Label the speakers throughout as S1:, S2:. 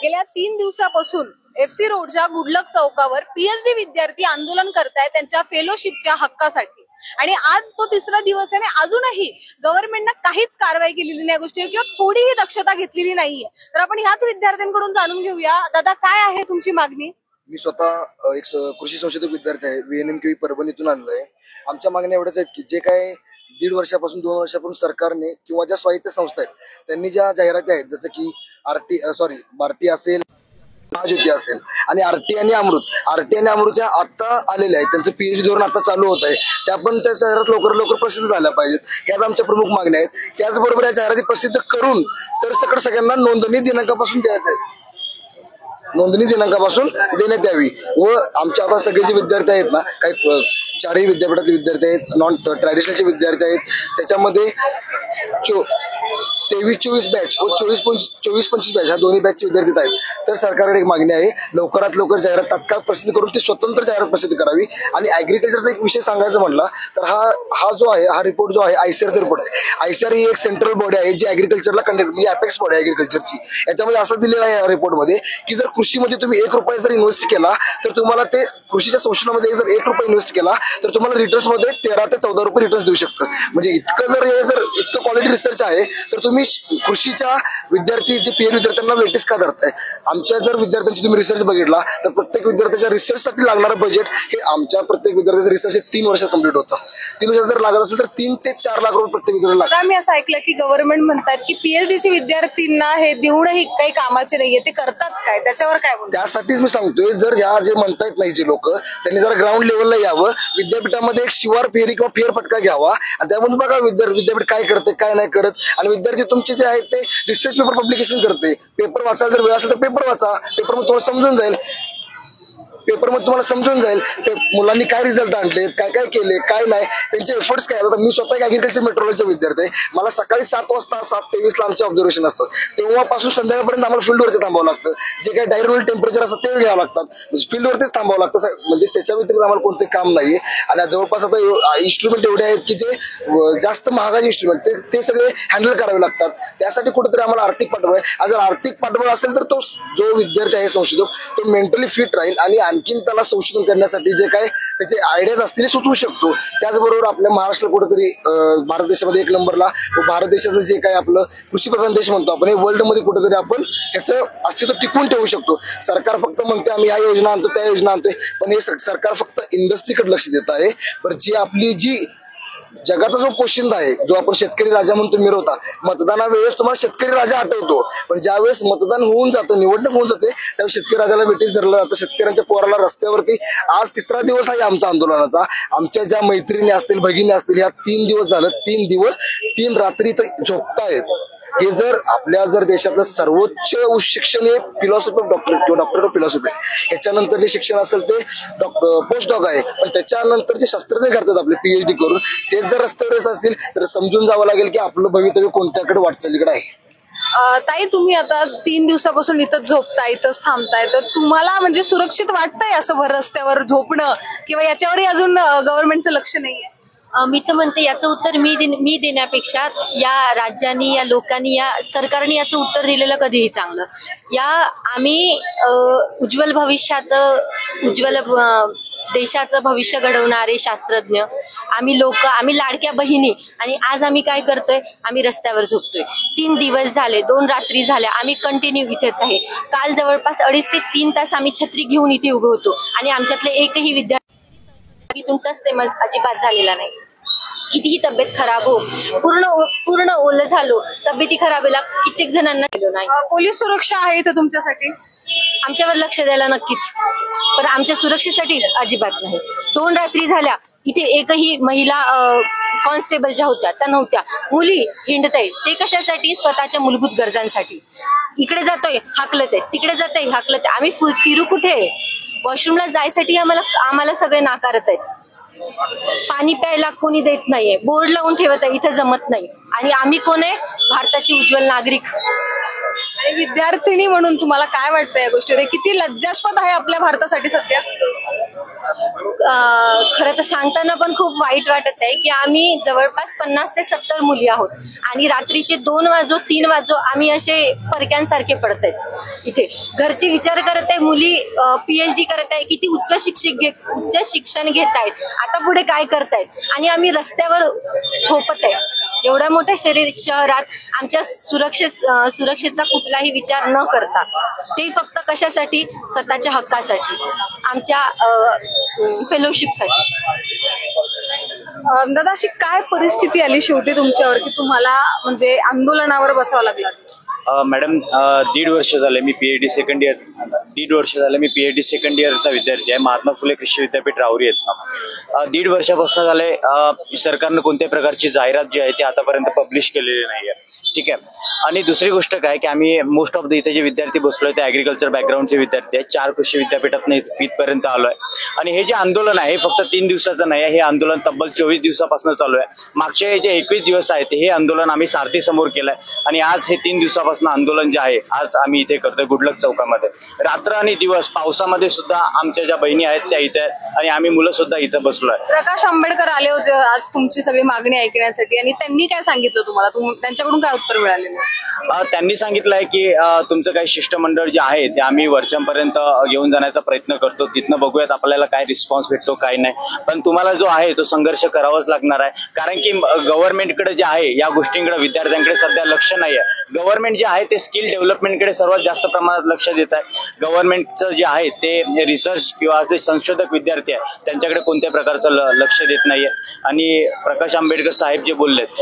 S1: गेल्या 3 दिवसापासून FC रोडच्या गुडलक चौकावर PhD विद्यार्थी आंदोलन करतायत त्यांच्या फेलोशिपच्या हक्कासाठी। आणि आज तो तिसरा दिवस आहे आणि अजूनही गव्हर्नमेंटने काहीच कारवाई केलेली नाही गोष्टीवर किंवा थोडीही दक्षता घेतलेली नाहीये। तर आपण ह्याच विद्यार्थ्यांकडून जाणून घेऊया, दादा काय आहे तुमची मागणी?
S2: मी स्वतः एक कृषी संशोधक विद्यार्थी आहे, VNMKV परभणीतून आलेलो आहे। आमच्या मागण्या एवढ्याच आहेत की जे काय 1.5 वर्षापासून 2 वर्षापासून सरकारने किंवा ज्या स्वायत्त संस्था आहेत त्यांनी ज्या जाहिराती आहेत, जसं की भारती असेल, महाज्योती असेल आणि RT आणि अमृत ह्या आता आलेल्या आहेत, त्यांचं PhD धोरण आता चालू होत आहे, त्या पण त्या जाहिरात लवकर प्रसिद्ध झाल्या पाहिजेत, ह्याच आमच्या प्रमुख मागण्या आहेत। त्याचबरोबर या जाहिराती प्रसिद्ध करून सरसकट सगळ्यांना नोंदणी दिनांकापासून देण्यात यावी। व आमच्या आता सगळे जे विद्यार्थी आहेत ना, काही 4ही विद्यापीठातले विद्यार्थी आहेत, नॉन ट्रॅडिशनलचे विद्यार्थी आहेत, त्याच्यामध्ये 23-24 बॅच व 24-25 बॅच ह्या दोन्ही बॅचचे विद्यार्थी आहेत। तर सरकारकडे एक मागणी आहे, लवकरात लवकर जाहिरात तात्काळ प्रसिद्ध करून ती स्वतंत्र जाहिरात प्रसिद्ध करावी। आणि ऍग्रिकल्चरचा एक विषय सांगायचं म्हणला तर हा जो आहे, हा रिपोर्ट जो आहे ICARचा रिपोर्ट आहे। ICAR ही एक सेंट्रल बॉडी आहे जी ऍग्रिकल्चरला कंडक्ट, म्हणजे अपेक्स बॉडी आहे ऍग्रिकल्चरची। याच्यामध्ये असं दिलेलं आहे या रिपोर्टमध्ये की जर कृषीमध्ये तुम्ही 1 रुपया जर इन्व्हेस्ट केला तर तुम्हाला ते कृषीच्या संशोधनामध्ये जर 1 रुपया इन्व्हेस्ट केला तर तुम्हाला रिटर्न्स मध्ये 13 ते 14 रुपये रिटर्न्स देऊ शकतं। म्हणजे इतकं क्वालिटी रिसर्च आहे, तर तुम्ही कृषीच्या विद्यार्थी जे PhD विद्यार्थ्यांना वेटीस का धरताय? आमच्या जर विद्यार्थ्यांची तुम्ही रिसर्च बघितला तर प्रत्येक विद्यार्थ्याच्या रिसर्चसाठी लागणारं बजेट हे आमच्या प्रत्येक विद्यार्थ्याचं रिसर्च 3 वर्षात कंप्लीट होतं। 3 वर्षात जर लागत असेल तर 3 ते 4 लाख रुपये प्रत्येक विद्यार्थ्याला लागतात।
S1: आम्ही असं ऐकलं की गव्हर्नमेंट म्हणतात की PhDचे विद्यार्थ्यांना हे देऊनही काही कामाचे नाहीये, ते करतात काय? त्याच्यावर काय बोलतो?
S2: त्यासाठीच मी सांगतोय, जर जे म्हणतायत नाही जे लोक, त्यांनी जरा ग्राउंड लेवलला यावं, विद्यापीठामध्ये एक शिवार फेरी किंवा फेरफटका घ्यावा आणि त्यामधून बघा विद्यापीठ काय करते काय नाही करत। आणि विद्यार्थी तुमचे जे आहेत ते रिसर्च पेपर पब्लिकेशन करते, पेपर वाचायला जर वेळ असेल तर पेपर वाचा, पेपर मध्ये तुम्हाला समजून जाईल मुलांनी काय रिझल्ट आणले, काय केले, काय नाही, त्यांचे एफर्ट्स काय आहेत। मी स्वतः ऍग्रिकल्चर मेट्रोलॉजीचा विद्यार्थी आहे, मला सकाळी 7 वाजता 7:23 ला आमचे ऑब्झर्वेशन असतात, तेव्हापासून संध्याकाळपर्यंत आम्हाला फील्डवरती थांबावं लागतं, जे काही डायरेक्ट टेम्परेचर असतं ते घ्यावं लागतात, फील्डवरतीच थांबावं लागतं, म्हणजे त्याच्या व्यतिरिक्त आम्हाला कोणते काम नाहीये। आणि जवळपास आता इन्स्ट्रुमेंट एवढे आहेत की जे जास्त महागाचे इन्स्ट्रुमेंट ते सगळे हँडल करावे लागतात, त्यासाठी कुठेतरी आम्हाला आर्थिक पाठबळ आहे। जर आर्थिक पाठबळ असेल तर तो जो विद्यार्थी आहे संशोधक तो मेंटली फिट राहील आणि आणखीन त्याला संशोधन करण्यासाठी जे काय त्याचे आयडियाज असतील सुचवू शकतो। त्याचबरोबर आपल्या महाराष्ट्र कुठेतरी भारत देशामध्ये 1 नंबरला, भारत देशाचं जे काय आपलं कृषीप्रधान देश म्हणतो आपण, हे वर्ल्ड मध्ये कुठेतरी आपण याचं अस्तित्व टिकवून ठेवू शकतो। सरकार फक्त म्हणते आम्ही या योजना आणतो त्या योजना आणतोय, पण हे सरकार फक्त इंडस्ट्रीकडे लक्ष देत आहे। पण जी जगाचा जो पोशिंदा आहे, जो आपण शेतकरी राजा म्हणतो मिरवता, मतदानावेळेस तुम्हाला शेतकरी राजा आठवतो, पण ज्यावेळेस मतदान होऊन जातं, निवडणूक होऊन जाते, त्यावेळेस शेतकरी राजाला वेटीस धरलं जातं, शेतकऱ्यांच्या पोराला रस्त्यावरती। आज 3रा दिवस आहे आमच्या आंदोलनाचा। आमच्या ज्या मैत्रिणी असतील, भगिनी असतील, या 3 दिवस झालं, 3 दिवस 3 रात्री इथं झोपतायत। हे जर देशातलं सर्वोच्च शिक्षण हे फिलॉसॉफी ऑफ डॉक्टरेट किंवा डॉक्टरेट ऑफ फिलॉसॉफी आहे, याच्यानंतर जे शिक्षण असेल ते पोस्ट डॉक आहे, पण त्याच्यानंतर जे शास्त्रज्ञ करतात आपले PhD करून, तेच जर रस्त्यावर असतील तर समजून जावं लागेल की आपलं भवितव्य कोणत्याकडे वाटचालीकडे आहे।
S1: ताई, तुम्ही आता 3 दिवसापासून इथंच झोपताय, इथंच थांबताय, तर तुम्हाला म्हणजे सुरक्षित वाटतंय असं भर रस्त्यावर झोपणं, किंवा याच्यावरही अजून गव्हर्नमेंटचं लक्ष नाहीये?
S3: मी तर म्हणते याचं उत्तर मी देण्यापेक्षा या राज्यांनी, या लोकांनी, या सरकारने याचं उत्तर दिलेलं कधीही चांगलं। आम्ही उज्ज्वल देशाचं भविष्य घडवणारे शास्त्रज्ञ, आम्ही लाडक्या बहिणी, आणि आज आम्ही काय करतोय? आम्ही रस्त्यावर झोपतोय। 3 दिवस झाले, 2 रात्री झाल्या, आम्ही कंटिन्यू इथेच आहे। काल जवळपास 2.5 ते 3 तास आम्ही छत्री घेऊन इथे उभे होतो आणि आमच्यातले एकही विद्यार्थी टच सेमस अजिबात झालेला नाही। कितीही तब्येत खराब हो, पूर्ण ओलं झालो, तब्येती खराब व्हायला कित्येक जणांना गेलो नाही।
S1: पोलीस सुरक्षा आहे इथं तुमच्यासाठी?
S3: आमच्यावर लक्ष द्यायला नक्कीच, पण आमच्या सुरक्षेसाठी अजिबात नाही। 2 रात्री झाल्या, इथे एकही महिला कॉन्स्टेबल ज्या होत्या त्या नव्हत्या। मुली हिंडत आहेत, ते कशासाठी? स्वतःच्या मूलभूत गरजांसाठी। इकडे जातोय हाकलत आहे, तिकडे जातोय हाकलत आहे, आम्ही फिरू कुठे? वॉशरूमला जायसाठी आम्हाला सगळे नाकारत आहेत, पाणी प्यायला कोणी देत नाहीये, बोर्ड लावून ठेवत आहे, इथं जमत नाही, आणि आम्ही कोण आहे? भारताची उज्ज्वल नागरिक।
S1: आणि विद्यार्थिनी म्हणून तुम्हाला काय वाटतं या गोष्टीवर? किती लज्जास्पद आहे आपल्या भारतासाठी सध्या?
S3: खरं तर सांगताना पण खूप वाईट वाटत आहे की आम्ही जवळपास 50 ते 70 मुली आहोत आणि रात्रीचे 2 वाजो 3 वाजो आम्ही असे परक्यांसारखे पडत आहेत इथे. घरचे विचार करत आहे, मुली PhD करत आहे, किती उच्च शिक्षण घेत आहेत, आता पुढे काय करतायत, आणि आम्ही रस्त्यावर झोपत आहे. एवढ्या मोठ्या शहरात आमच्या सुरक्षेचा कुठलाही विचार न करता, ते फक्त कशासाठी, स्वतःच्या हक्कासाठी, आमच्या फेलोशिपसाठी.
S1: दादा, अशी काय परिस्थिती आली शेवटी तुमच्यावर की तुम्हाला म्हणजे आंदोलनावर बसावं लागलं?
S4: मॅडम, 1.5 वर्ष झाले मी PhD सेकंड इयर 1.5 वर्ष झाले मी PhD सेकंड इयरचा विद्यार्थी आहे. महात्मा फुले कृषी विद्यापीठ राहुरी आहेत. 1.5 वर्षापासून झाले सरकारनं कोणत्याही प्रकारची जाहिरात जी आहे ती आतापर्यंत पब्लिश केलेली नाही आहे. ठीक आहे. आणि दुसरी गोष्ट काय की आम्ही मोस्ट ऑफ द इथे जे विद्यार्थी बसलोय ते ॲग्रिकल्चर बॅकग्राऊंडचे विद्यार्थी आहेत. 4 कृषी विद्यापीठातून इथपर्यंत आलोय. आणि हे जे आंदोलन आहे हे फक्त 3 दिवसाचं नाही आहे. हे आंदोलन तब्बल 24 दिवसापासून चालू आहे. मागचे जे 21 दिवस आहेत हे आंदोलन आम्ही सारथी समोर केलंय आणि आज हे 3 दिवसापासून आंदोलन जे आहे आज आम्ही इथे करतोय गुडलक चौकामध्ये. रात्र आणि दिवस पावसामध्ये सुद्धा आमच्या ज्या बहिणी आहेत त्या इथे आहेत आणि आम्ही मुलं सुद्धा इथं बसलोय.
S1: प्रकाश आंबेडकर आले होते आज तुमची सगळी मागणी ऐकण्यासाठी आणि त्यांनी काय सांगितलं तुम्हाला? त्यांच्याकडून काय उत्तर मिळालेलं?
S4: त्यांनी सांगितलंय की तुमचं काही शिष्टमंडळ जे आहे ते आम्ही वरच्यापर्यंत घेऊन जाण्याचा प्रयत्न करतो, तिथनं बघूयात आपल्याला काय रिस्पॉन्स भेटतो काय नाही, पण तुम्हाला जो आहे तो संघर्ष करावाच लागणार आहे. कारण की गव्हर्नमेंटकडे जे आहे या गोष्टींकडे विद्यार्थ्यांकडे सध्या लक्ष नाही आहे. गव्हर्नमेंट जे आहे ते स्किल डेव्हलपमेंटकडे सर्वात जास्त प्रमाणात लक्ष देत आहे. गव्हर्नमेंटचं जे आहे ते रिसर्च किंवा जे संशोधक विद्यार्थी आहे त्यांच्याकडे कोणत्या प्रकारचं लक्ष देत नाहीये. आणि प्रकाश आंबेडकर साहेब जे बोललेत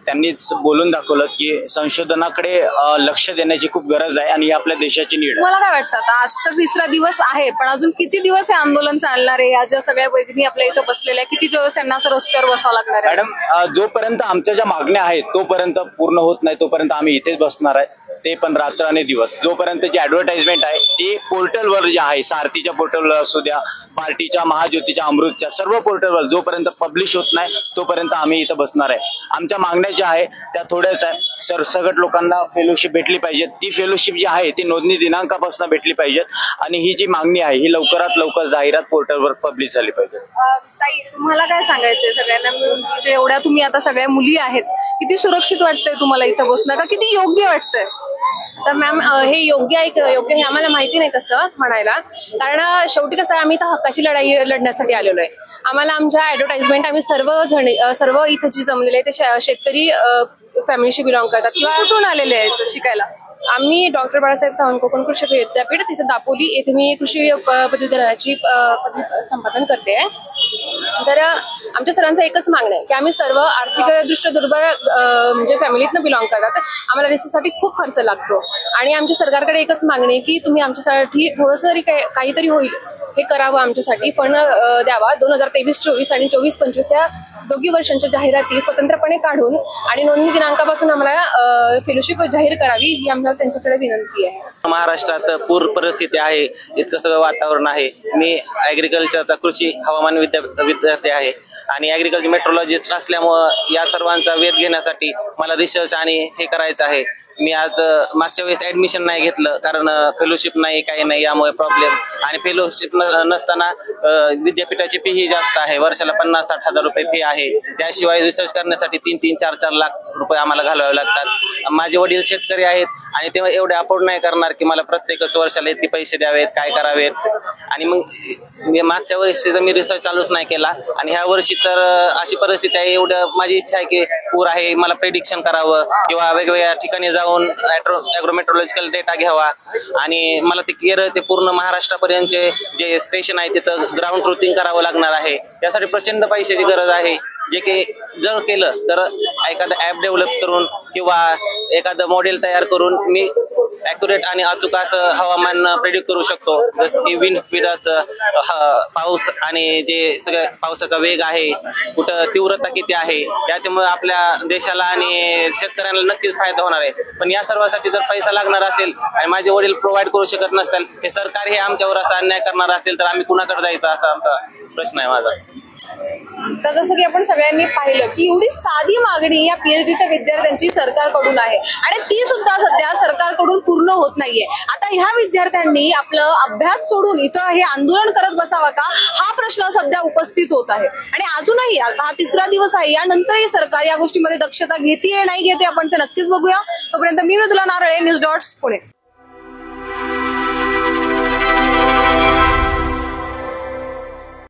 S4: त्यांनीच बोलून दाखवलं की संशोधनाकडे लक्ष देण्याची खूप गरज आहे आणि ही आपल्या देशाची नीड आहे.
S1: मला काय वाटतं, आता आज तर 3रा दिवस आहे, पण अजून किती दिवस हे आंदोलन चालणार आहे? या ज्या सगळ्या वैज्ञानिक आपल्या इथं बसलेल्या किती दिवस त्यांना असं रस्त्यावर बसावं लागणार आहे?
S4: मॅडम, जोपर्यंत आमच्या ज्या मागण्या आहेत तोपर्यंत पूर्ण होत नाही तोपर्यंत आम्ही इथेच बसणार आहे, ते पण रात्र आणि दिवस. जोपर्यंत जी ऍडव्हर्टाइजमेंट आहे ती पोर्टलवर जे आहे, सारथीच्या पोर्टलवर असू द्या, पार्टीच्या, महाज्योतीच्या, अमृतच्या सर्व पोर्टलवर जोपर्यंत पब्लिश होत नाही तोपर्यंत आम्ही इथं बसणार आहे. आमच्या मागण्या ज्या आहे त्या थोड्याच आहे. सरसकट लोकांना फेलोशिप भेटली पाहिजे. ती फेलोशिप जी आहे ती नोंदणी दिनांकापासून भेटली पाहिजे आणि ही जी मागणी आहे ही लवकरात लवकर जाहिरात पोर्टलवर पब्लिश झाली पाहिजे.
S1: ताई, तुम्हाला काय सांगायचंय सगळ्यांना मिळून? एवढ्या तुम्ही आता सगळ्या मुली आहेत, किती सुरक्षित वाटतंय तुम्हाला इथं बसणं, का किती योग्य वाटतंय?
S3: तर मॅम, हे योग्य हे आम्हाला माहिती नाही तसं म्हणायला, कारण शेवटी कसं आहे, आम्ही इथं हक्काची लढाई लढण्यासाठी आलेलो आहे. आम्हाला आमच्या ऍडव्हर्टाइजमेंट आम्ही सर्व इथं जी जमलेले आहे ते शेतकरी फॅमिलीशी बिलॉंग करतात. किंवा
S1: कुठून आलेले आहेत शिकायला?
S3: आम्ही डॉक्टर बाळासाहेब सावंत कोकण कृषी विद्यापीठ तिथे दापोली येथे मी कृषी पदवीधराची पदवी संपादन करते. तर आमच्या सरांचं एकच मागणं आहे की आम्ही सर्व आर्थिकदृष्ट्या दुर्बळ म्हणजे फॅमिलीतनं बिलॉंग करतात. आम्हाला रिसर्चसाठी खूप खर्च लागतो आणि आमच्या सरकारकडे एकच मागणी आहे की तुम्ही आमच्यासाठी थोडंसं तरी काहीतरी होईल हे करावं, आमच्यासाठी फंड द्यावा. 2023-24 आणि 24-25 या दोघी वर्षांच्या जाहिराती स्वतंत्रपणे काढून आणि नोंदणी दिनांकापासून आम्हाला फेलोशिप जाहीर करावी ही आम्हाला त्यांच्याकडे विनंती आहे.
S5: महाराष्ट्रात पूर परिस्थिती आहे, इतकं सगळं वातावरण आहे. मी ॲग्रिकल्चरचा कृषी हवामान विद्यार्थी आहे आणि ॲग्रिकल्चर मेट्रोलॉजिस्ट असल्यामुळं या सर्वांचा वेध घेण्यासाठी मला रिसर्च आणि हे करायचं आहे. मी आज मागच्या वेळेस ऍडमिशन नाही घेतलं कारण फेलोशिप नाही, काही नाही, यामुळे प्रॉब्लेम. आणि फेलोशिप नसताना विद्यापीठाची फी ही जास्त आहे, वर्षाला 50-60 हजार रुपये फी आहे. त्याशिवाय रिसर्च करण्यासाठी 3-3, 4-4 लाख रुपये आम्हाला घालवावे लागतात. माझे वडील शेतकरी आहेत आणि ते एवढे अफोर्ड नाही करणार की मला प्रत्येकच वर्षाला इतके पैसे द्यावेत, काय करावेत. आणि मग मागच्या वर्षी मी रिसर्च चालूच नाही केला आणि ह्या वर्षी तर अशी परिस्थिती आहे, एवढं माझी इच्छा आहे की पूर आहे, मला प्रेडिक्शन करावं किंवा वेगवेगळ्या ठिकाणी जाऊन ॲग्रोमेट्रोलॉजिकल डेटा घ्यावा. आणि मला ते पूर्ण महाराष्ट्रापर्यंतचे जे स्टेशन आहे तिथं ग्राउंड ट्रुथिंग करावं लागणार आहे. यासाठी प्रचंड पैशाची गरज आहे, जे की जर केलं तर एखादं ॲप डेव्हलप करून किंवा एखादं मॉडेल तयार करून मी ॲक्युरेट आणि अचूक असं हवामान प्रेडिक्ट करू शकतो. जसं की विंड स्पीडचं, पाऊस आणि जे सगळं पावसाचा वेग आहे, कुठं तीव्रता किती आहे, याच्यामुळे आपल्या देशाला आणि शेतकऱ्यांना नक्कीच फायदा होणार आहे. पण या सर्वासाठी जर पैसा लागणार असेल आणि माझे वडील प्रोव्हाइड करू शकत नसतील, हे सरकार हे आमच्यावर असा अन्याय करणार असेल तर आम्ही कुणाकडे जायचं असा आमचा प्रश्न आहे माझा.
S1: तर जसं की आपण सगळ्यांनी पाहिलं की एवढी साधी मागणी या पीएचडीच्या विद्यार्थ्यांची सरकारकडून आहे आणि ती सुद्धा सध्या सरकारकडून पूर्ण होत नाहीये. आता ह्या विद्यार्थ्यांनी आपलं अभ्यास सोडून इथं हे आंदोलन करत बसावा का, हा प्रश्न सध्या उपस्थित होत आहे. आणि अजूनही हा तिसरा दिवस आहे, यानंतरही सरकार या गोष्टीमध्ये दक्षता घेते नाही घेते आपण ते नक्कीच बघूया. तोपर्यंत मी मृदुला नारळे, न्यूज डॉट्स पुणे.